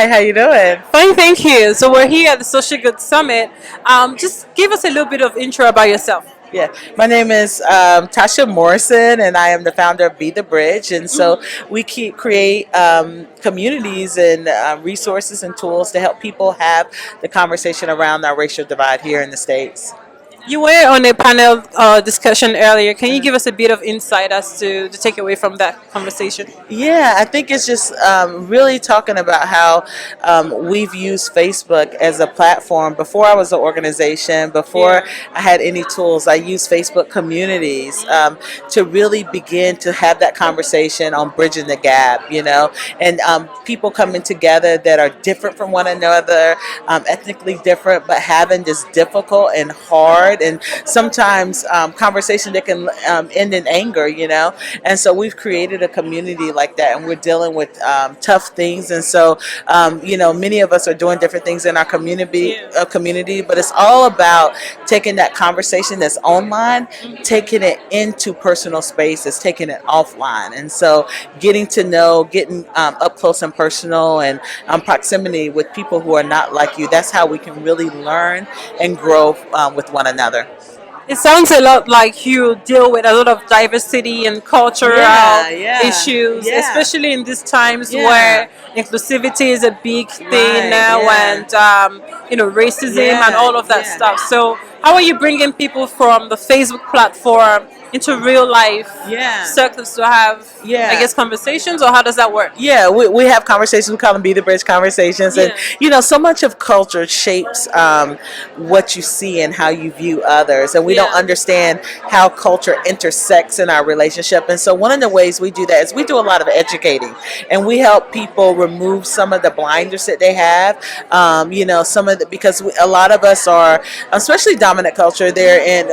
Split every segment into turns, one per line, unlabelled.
Hi, how you doing?
Fine, thank you. So we're here at the Social Good Summit. Just give us a little bit of intro about yourself.
Yeah, my name is Tasha Morrison, and I am the founder of Be the Bridge. And so we create communities and resources and tools to help people have the conversation around our racial divide here in the states.
You were on a panel discussion earlier. Can you give us a bit of insight as to the takeaway from that conversation?
Yeah, I think it's just really talking about how we've used Facebook as a platform. Before I was an organization, before I had any tools, I used Facebook communities to really begin to have that conversation on bridging the gap, and people coming together that are different from one another, ethnically different, but having this difficult and hard and sometimes conversation that can end in anger, and so we've created a community like that, and we're dealing with tough things. And so, many of us are doing different things in our community, but it's all about taking that conversation that's online, taking it into personal spaces, taking it offline. And so, getting up close and personal and proximity with people who are not like you, that's how we can really learn and grow with one another.
It sounds a lot like you deal with a lot of diversity and cultural issues,
Yeah.
especially in these times
Yeah.
where inclusivity is a big thing
Right,
now,
yeah.
and racism and
Yeah,
all of that
yeah.
stuff. So, how are you bringing people from the Facebook platform into real life
Yeah.
circles to have, I
Yeah.
guess, conversations, or how does that work?
Yeah, we have conversations. We call them Be the Bridge conversations. And,
Yeah.
so much of culture shapes what you see and how you view others. And we don't
Yeah.
understand how culture intersects in our relationship. And so, one of the ways we do that is we do a lot of educating, and we help people remove some of the blinders that they have. Some of the, because a lot of us are, especially dominant culture, they're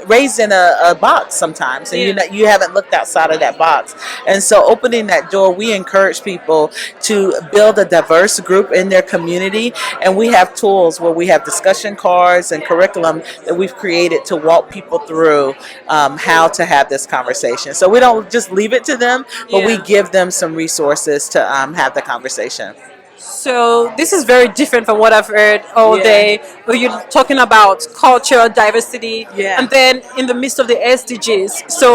raised in a box sometimes, and
Yeah.
you haven't looked outside of that box. And so, opening that door, we encourage people to build a diverse group in their community, and we have tools where we have discussion cards and curriculum that we've created to walk people through how to have this conversation. So we don't just leave it to them, but we
Yeah.
give them some resources to have the conversation.
So this is very different from what I've heard all
Yeah.
day. Where you're talking about culture, diversity,
Yeah.
and then in the midst of the SDGs. So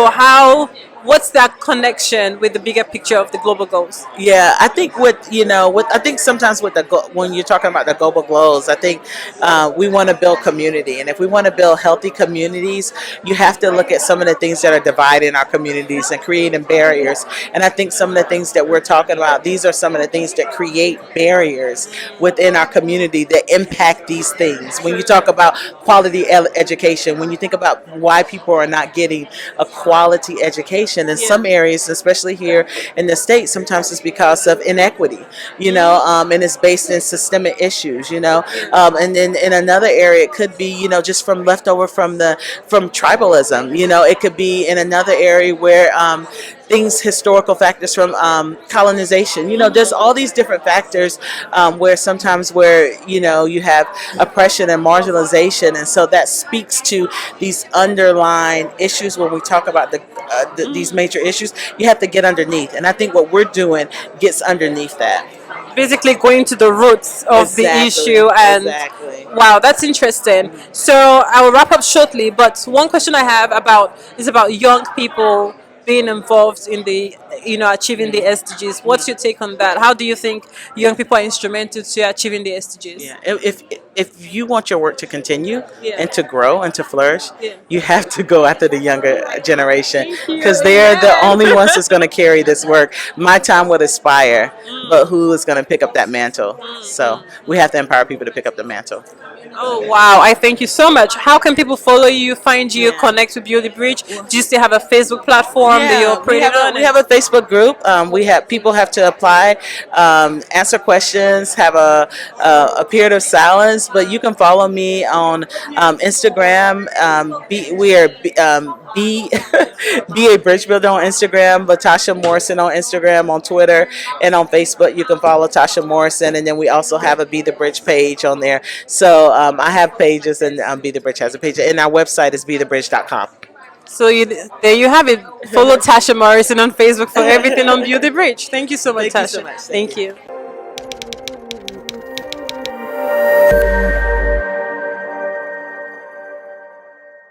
what's that connection with the bigger picture of the global goals?
Yeah, I think I think sometimes when you're talking about the global goals, I think we want to build community, and if we want to build healthy communities, you have to look at some of the things that are dividing our communities and creating barriers. And I think some of the things that we're talking about, these are some of the things that create barriers within our community that impact these things. When you talk about quality education, when you think about why people are not getting a quality education in some areas, especially here in the States, sometimes it's because of inequity, and it's based in systemic issues, and then in another area, it could be, just from leftover from tribalism, it could be in another area where historical factors from colonization. There's all these different factors where you have oppression and marginalization, and so that speaks to these underlying issues. When we talk about these major issues, you have to get underneath, and I think what we're doing gets underneath that.
Basically, going to the roots of the issue. And
Exactly.
wow, that's interesting. So I will wrap up shortly, but one question I have is about young people being involved in the achieving the SDGs. What's your take on that? How do you think young people are instrumental to achieving the SDGs?
Yeah, if you want your work to continue
Yeah.
and to grow and to flourish,
Yeah.
you have to go after the younger generation,
Thank you.
because they're the
Yes.
only ones that's going to carry this work. My time will expire, but who is going to pick up that mantle? So we have to empower people to pick up the mantle.
Oh wow! I thank you so much. How can people follow you, find you,
Yeah.
connect with Beauty Bridge? Do you still have a Facebook platform that you're
we
operating on?
we have a Facebook group. We have people have to apply, answer questions, have a period of silence. But you can follow me on Instagram. We are be be a bridge builder on Instagram, Latasha Morrison on Instagram, on Twitter, and on Facebook. You can follow Tasha Morrison, and then we also have a Be the Bridge page on there. So I have pages, and Be the Bridge has a page, and our website is bethebridge.com.
So there you have it. Follow Tasha Morrison on Facebook for everything on Beauty Bridge. Thank you so much,
Thank you
Tasha.
so much.
Thank you.